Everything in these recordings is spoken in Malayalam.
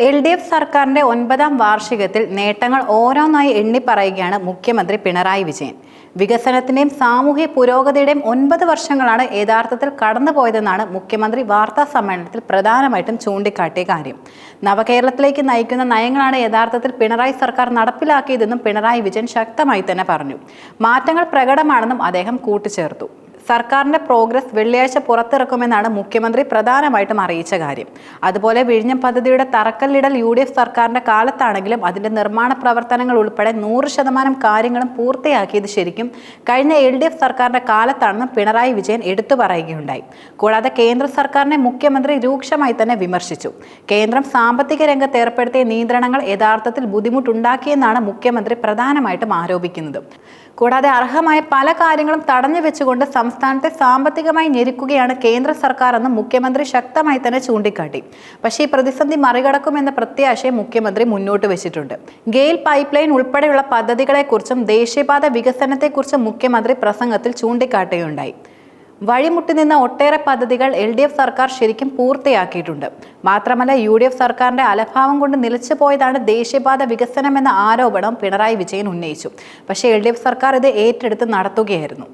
LDF സർക്കാരിന്റെ 9ാം വാർഷികത്തിൽ നേട്ടങ്ങൾ ഓരോന്നായി എണ്ണിപ്പറയുകയാണ് മുഖ്യമന്ത്രി പിണറായി വിജയൻ. വികസനത്തിന്റെയും സാമൂഹ്യ പുരോഗതിയുടെയും 9 വർഷങ്ങളാണ് യഥാർത്ഥത്തിൽ കടന്നുപോയതെന്നാണ് മുഖ്യമന്ത്രി വാർത്താ സമ്മേളനത്തിൽ പ്രധാനമായിട്ടും ചൂണ്ടിക്കാട്ടിയ കാര്യം. നവകേരളത്തിലേക്ക് നയിക്കുന്ന നയങ്ങളാണ് യഥാർത്ഥത്തിൽ പിണറായി സർക്കാർ നടപ്പിലാക്കിയതെന്നും പിണറായി വിജയൻ ശക്തമായി തന്നെ പറഞ്ഞു. മാറ്റങ്ങൾ പ്രകടമാണെന്നും അദ്ദേഹം കൂട്ടിച്ചേർത്തു. സർക്കാരിന്റെ പ്രോഗ്രസ് വെള്ളിയാഴ്ച പുറത്തിറക്കുമെന്നാണ് മുഖ്യമന്ത്രി പ്രധാനമായിട്ടും അറിയിച്ച കാര്യം. അതുപോലെ വിഴിഞ്ഞം പദ്ധതിയുടെ തറക്കല്ലിടൽ UDF സർക്കാരിന്റെ കാലത്താണെങ്കിലും അതിന്റെ നിർമ്മാണ പ്രവർത്തനങ്ങൾ ഉൾപ്പെടെ 100% കാര്യങ്ങളും പൂർത്തിയാക്കിയത് ശരിക്കും കഴിഞ്ഞ LDF സർക്കാരിന്റെ കാലത്താണെന്ന് പിണറായി വിജയൻ എടുത്തു പറയുകയുണ്ടായി. കൂടാതെ കേന്ദ്ര സർക്കാരിനെ മുഖ്യമന്ത്രി രൂക്ഷമായി തന്നെ വിമർശിച്ചു. കേന്ദ്രം സാമ്പത്തിക രംഗത്ത് ഏർപ്പെടുത്തിയ നിയന്ത്രണങ്ങൾ യഥാർത്ഥത്തിൽ ബുദ്ധിമുട്ടുണ്ടാക്കിയെന്നാണ് മുഖ്യമന്ത്രി പ്രധാനമായിട്ടും ആരോപിക്കുന്നത്. കൂടാതെ അർഹമായ പല കാര്യങ്ങളും തടഞ്ഞു വെച്ചുകൊണ്ട് സംസ്ഥാനത്തെ സാമ്പത്തികമായി ഞെരുക്കുകയാണ് കേന്ദ്ര സർക്കാർ എന്ന് മുഖ്യമന്ത്രി ശക്തമായി തന്നെ ചൂണ്ടിക്കാട്ടി. പക്ഷേ ഈ പ്രതിസന്ധി മറികടക്കുമെന്ന പ്രത്യാശയും മുഖ്യമന്ത്രി മുന്നോട്ട് വെച്ചിട്ടുണ്ട്. ഗെയിൽ പൈപ്പ് ലൈൻ ഉൾപ്പെടെയുള്ള പദ്ധതികളെക്കുറിച്ചും ദേശീയപാത വികസനത്തെക്കുറിച്ചും മുഖ്യമന്ത്രി പ്രസംഗത്തിൽ ചൂണ്ടിക്കാട്ടുകയുണ്ടായി. വഴിമുട്ടി നിന്ന ഒട്ടേറെ പദ്ധതികൾ LDF സർക്കാർ ശരിക്കും പൂർത്തിയാക്കിയിട്ടുണ്ട്. മാത്രമല്ല UDF സർക്കാരിന്റെ അലംഭാവം കൊണ്ട് നിലച്ചു പോയതാണ് ദേശീയപാത വികസനം എന്ന ആരോപണം പിണറായി വിജയൻ ഉന്നയിച്ചു. പക്ഷേ LDF സർക്കാർ ഇത് ഏറ്റെടുത്ത് നടത്തുകയായിരുന്നു.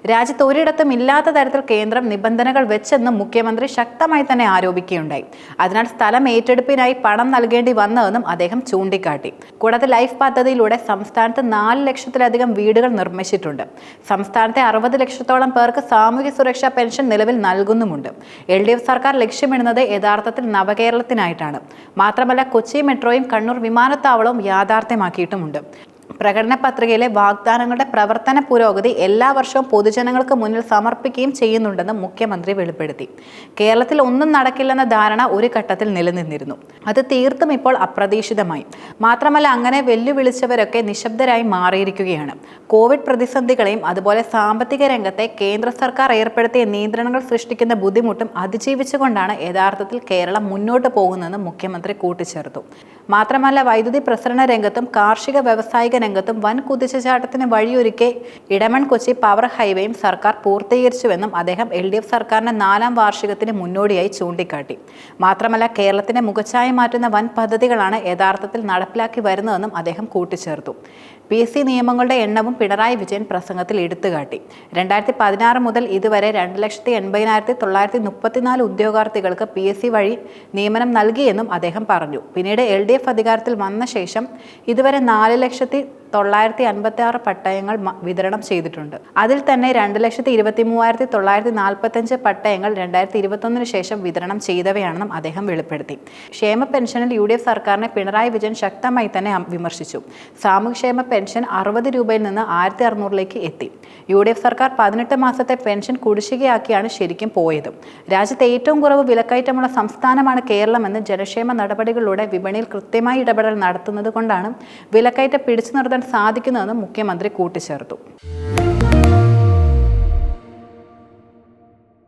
രാജ്യത്ത് ഒരിടത്തും ഇല്ലാത്ത തരത്തിൽ കേന്ദ്രം നിബന്ധനകൾ വെച്ചെന്നും മുഖ്യമന്ത്രി ശക്തമായി തന്നെ ആരോപിക്കുകയുണ്ടായി. അതിനാൽ സ്ഥലം ഏറ്റെടുപ്പിനായി പണം നൽകേണ്ടി വന്നതെന്നും അദ്ദേഹം ചൂണ്ടിക്കാട്ടി. കൂടാതെ ലൈഫ് പദ്ധതിയിലൂടെ സംസ്ഥാനത്ത് 4 ലക്ഷത്തിലധികം വീടുകൾ നിർമ്മിച്ചിട്ടുണ്ട്. സംസ്ഥാനത്തെ 60 ലക്ഷത്തോളം പേർക്ക് സാമൂഹ്യ സുരക്ഷാ പെൻഷൻ നിലവിൽ നൽകുന്നുമുണ്ട്. LDF സർക്കാർ ലക്ഷ്യമിടുന്നത് യഥാർത്ഥത്തിൽ നവകേരളത്തിനായിട്ടാണ്. മാത്രമല്ല കൊച്ചി മെട്രോയും കണ്ണൂർ വിമാനത്താവളവും യാഥാർത്ഥ്യമാക്കിയിട്ടുമുണ്ട്. പ്രകടന പത്രികയിലെ വാഗ്ദാനങ്ങളുടെ പ്രവർത്തന പുരോഗതി എല്ലാ വർഷവും പൊതുജനങ്ങൾക്ക് മുന്നിൽ സമർപ്പിക്കുകയും ചെയ്യുന്നുണ്ടെന്ന് മുഖ്യമന്ത്രി വെളിപ്പെടുത്തി. കേരളത്തിൽ ഒന്നും നടക്കില്ലെന്ന ധാരണ ഒരു ഘട്ടത്തിൽ നിലനിന്നിരുന്നു. അത് തീർത്തും ഇപ്പോൾ അപ്രതീക്ഷിതമായി. മാത്രമല്ല അങ്ങനെ വെല്ലുവിളിച്ചവരൊക്കെ നിശബ്ദരായി മാറിയിരിക്കുകയാണ്. കോവിഡ് പ്രതിസന്ധികളെയും അതുപോലെ സാമ്പത്തിക രംഗത്തെ കേന്ദ്ര സർക്കാർ ഏർപ്പെടുത്തിയ നിയന്ത്രണങ്ങൾ സൃഷ്ടിക്കുന്ന ബുദ്ധിമുട്ടും അതിജീവിച്ചുകൊണ്ടാണ് യഥാർത്ഥത്തിൽ കേരളം മുന്നോട്ട് പോകുന്നതെന്ന് മുഖ്യമന്ത്രി കൂട്ടിച്ചേർത്തു. മാത്രമല്ല വൈദ്യുതി പ്രസരണ രംഗത്തും കാർഷിക വ്യവസായിക രംഗത്തും വൻ കുതിച്ചുചാട്ടത്തിന് വഴിയൊരുക്കി ഇടമൺ കൊച്ചി പവർ ഹൈവേയും സർക്കാർ പൂർത്തീകരിച്ചുവെന്നും അദ്ദേഹം LDF സർക്കാരിന്റെ 4ാം വാർഷികത്തിന് മുന്നോടിയായി ചൂണ്ടിക്കാട്ടി. മാത്രമല്ല കേരളത്തിന്റെ മുഖച്ഛായ മാറ്റുന്ന വൻ പദ്ധതികളാണ് യഥാർത്ഥത്തിൽ നടപ്പിലാക്കി വരുന്നതെന്നും അദ്ദേഹം കൂട്ടിച്ചേർത്തു. PSC നിയമങ്ങളുടെ എണ്ണവും പിണറായി വിജയൻ പ്രസംഗത്തിൽ എടുത്തുകാട്ടി. 2016 മുതൽ ഇതുവരെ 2,80,934 ഉദ്യോഗാർത്ഥികൾക്ക് PSC വഴി നിയമനം നൽകിയെന്നും അദ്ദേഹം പറഞ്ഞു. പിന്നീട് LDF അധികാരത്തിൽ വന്ന ശേഷം ഇതുവരെ 4,956 പട്ടയങ്ങൾ വിതരണം ചെയ്തിട്ടുണ്ട്. അതിൽ തന്നെ 2,23,945 പട്ടയങ്ങൾ 2021 ശേഷം വിതരണം ചെയ്തവയാണെന്നും അദ്ദേഹം വെളിപ്പെടുത്തി. ക്ഷേമ പെൻഷനിൽ UDF സർക്കാരിനെ പിണറായി വിജയൻ ശക്തമായി തന്നെ വിമർശിച്ചു. സാമൂഹ്യക്ഷേമ പെൻഷൻ 60 രൂപയിൽ നിന്ന് 1,600 എത്തി. UDF സർക്കാർ 18 മാസത്തെ പെൻഷൻ കുടിശ്ശികയാക്കിയാണ് ശരിക്കും പോയത്. രാജ്യത്തെ ഏറ്റവും കുറവ് വിലക്കയറ്റമുള്ള സംസ്ഥാനമാണ് കേരളമെന്ന് ജനക്ഷേമ നടപടികളിലൂടെ വിപണിയിൽ കൃത്യമായി ഇടപെടൽ നടത്തുന്നത് കൊണ്ടാണ് വിലക്കയറ്റം പിടിച്ചു നിർത്താൻ സാധിക്കുന്നതെന്ന് മുഖ്യമന്ത്രി കൂട്ടിച്ചേർത്തു.